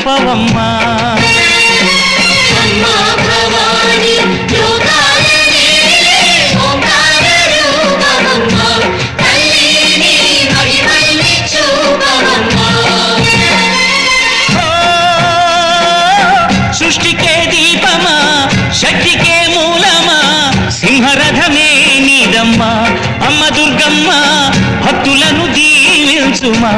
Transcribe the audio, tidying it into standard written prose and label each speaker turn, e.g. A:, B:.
A: చూపవమ్మా సృష్టికే దీపమా శక్తికే మూలమా సింహరథమే నీదమ్మా అమ్మ దుర్గమ్మ భక్తులను దీవించుమా